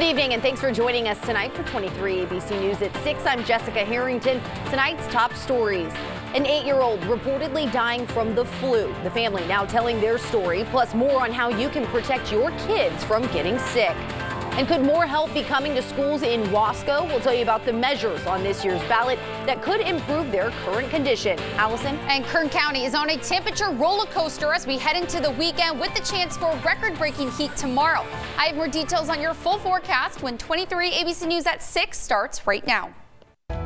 Good evening and thanks for joining us tonight for 23 ABC News at 6. I'm Jessica Harrington. Tonight's top stories. An 8-year-old reportedly dying from the flu. The family now telling their story, plus more on how you can protect your kids from getting sick. And could more help be coming to schools in Wasco? We'll tell you about the measures on this year's ballot that could improve their current condition. Allison? And Kern County is on a temperature roller coaster as we head into the weekend with the chance for record-breaking heat tomorrow. I have more details on your full forecast when 23 ABC News at 6 starts right now.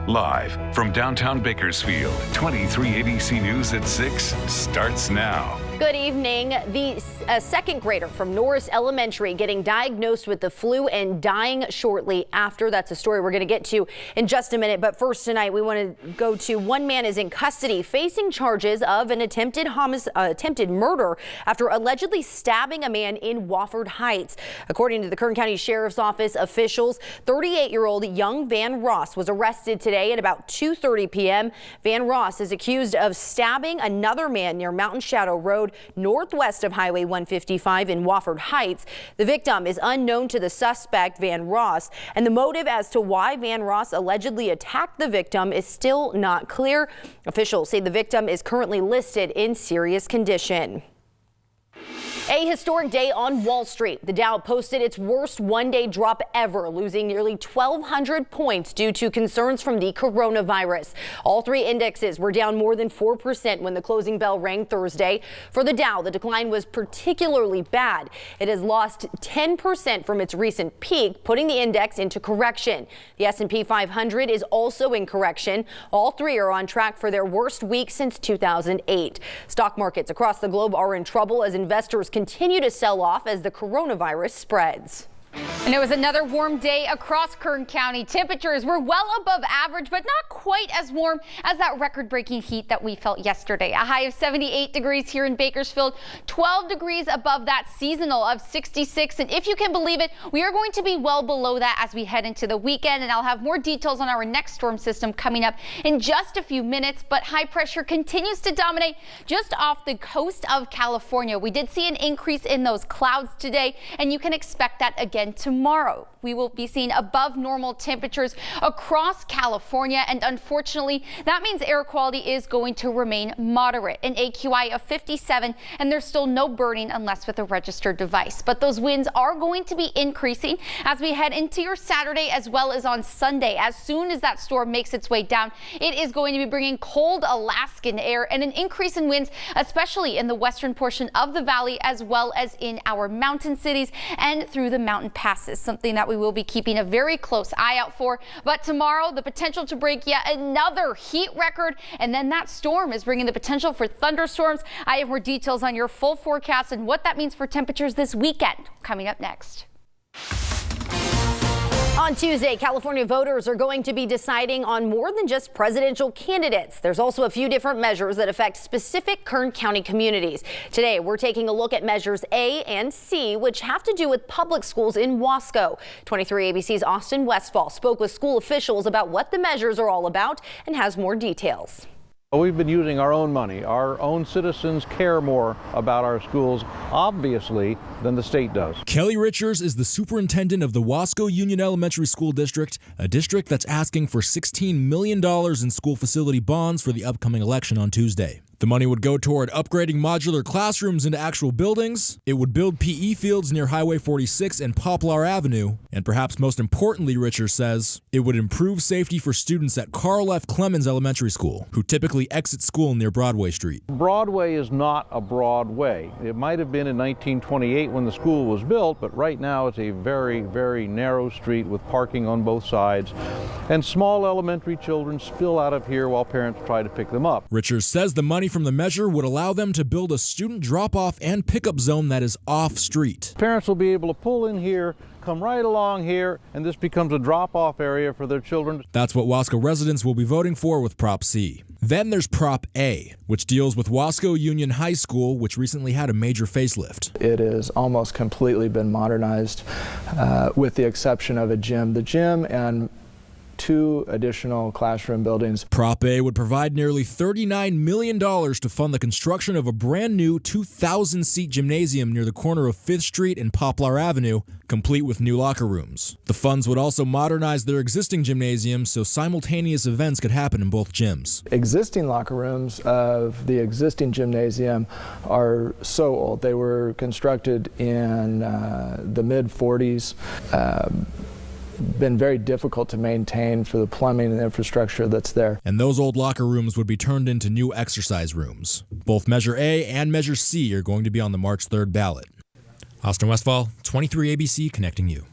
Live from downtown Bakersfield, 23 ABC News at 6 starts now. Good evening. The second grader from Norris Elementary getting diagnosed with the flu and dying shortly after. That's a story we're going to get to in just a minute. But first tonight, we want to go to one man is in custody facing charges of an attempted murder after allegedly stabbing a man in Wofford Heights. According to the Kern County Sheriff's Office officials, 38-year-old young Van Ross was arrested today at about 2:30 p.m. Van Ross is accused of stabbing another man near Mountain Shadow Road, northwest of Highway 155 in Wofford Heights. The victim is unknown to the suspect, Van Ross, and the motive as to why Van Ross allegedly attacked the victim is still not clear. Officials say the victim is currently listed in serious condition. A historic day on Wall Street. The Dow posted its worst one-day drop ever, losing nearly 1,200 points due to concerns from the coronavirus. All three indexes were down more than 4% when the closing bell rang Thursday. For the Dow, the decline was particularly bad. It has lost 10% from its recent peak, putting the index into correction. The S&P 500 is also in correction. All three are on track for their worst week since 2008. Stock markets across the globe are in trouble as investors continue to sell off as the coronavirus spreads. And it was another warm day across Kern County. Temperatures were well above average, but not quite as warm as that record-breaking heat that we felt yesterday. A high of 78 degrees here in Bakersfield, 12 degrees above that seasonal of 66. And if you can believe it, we are going to be well below that as we head into the weekend. And I'll have more details on our next storm system coming up in just a few minutes. But high pressure continues to dominate just off the coast of California. We did see an increase in those clouds today, and you can expect that again tomorrow. We will be seeing above normal temperatures across California, and unfortunately that means air quality is going to remain moderate. An AQI of 57, and there's still no burning unless with a registered device. But those winds are going to be increasing as we head into your Saturday as well as on Sunday. As soon as that storm makes its way down, it is going to be bringing cold Alaskan air and an increase in winds, especially in the western portion of the valley as well as in our mountain cities and through the mountain passes, something that we will be keeping a very close eye out for. But tomorrow, the potential to break yet another heat record, and then that storm is bringing the potential for thunderstorms. I have more details on your full forecast and what that means for temperatures this weekend coming up next. On Tuesday, California voters are going to be deciding on more than just presidential candidates. There's also a few different measures that affect specific Kern County communities. Today, we're taking a look at measures A and C, which have to do with public schools in Wasco. 23 ABC's Austin Westfall spoke with school officials about what the measures are all about and has more details. We've been using our own money. Our own citizens care more about our schools, obviously, than the state does. Kelly Richards is the superintendent of the Wasco Union Elementary School District, a district that's asking for $16 million in school facility bonds for the upcoming election on Tuesday. The money would go toward upgrading modular classrooms into actual buildings. It would build PE fields near Highway 46 and Poplar Avenue. And perhaps most importantly, Richards says, it would improve safety for students at Carl F. Clemens Elementary School, who typically exit school near Broadway Street. Broadway is not a broad way. It might have been in 1928 when the school was built, but right now it's a very, very narrow street with parking on both sides. And small elementary children spill out of here while parents try to pick them up. Richards says the money from the measure would allow them to build a student drop-off and pickup zone that is off-street. Parents will be able to pull in here, come right along here, and this becomes a drop-off area for their children. That's what Wasco residents will be voting for with Prop C. Then there's Prop A, which deals with Wasco Union High School, which recently had a major facelift. It has almost completely been modernized with the exception of a gym. The gym and 2 additional classroom buildings. Prop A would provide nearly $39 million to fund the construction of a brand new 2,000-seat gymnasium near the corner of 5th Street and Poplar Avenue, complete with new locker rooms. The funds would also modernize their existing gymnasium so simultaneous events could happen in both gyms. Existing locker rooms of the existing gymnasium are so old. They were constructed in the mid-40s. Been very difficult to maintain for the plumbing and infrastructure that's there. And those old locker rooms would be turned into new exercise rooms. Both Measure A and Measure C are going to be on the March 3rd ballot. Austin Westfall, 23 ABC, connecting you.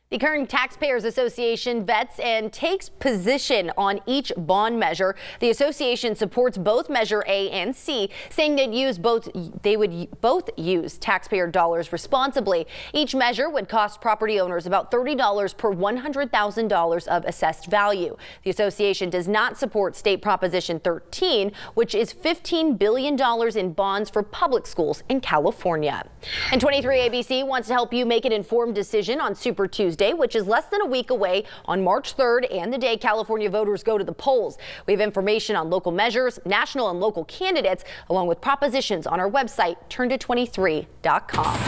The Kern Taxpayers Association vets and takes position on each bond measure. The association supports both Measure A and C, saying they would both use taxpayer dollars responsibly. Each measure would cost property owners about $30 per $100,000 of assessed value. The association does not support State Proposition 13, which is $15 billion in bonds for public schools in California. And 23 ABC wants to help you make an informed decision on Super Tuesday, which is less than a week away on March 3rd and the day California voters go to the polls. We have information on local measures, national and local candidates, along with propositions on our website, turnto23.com.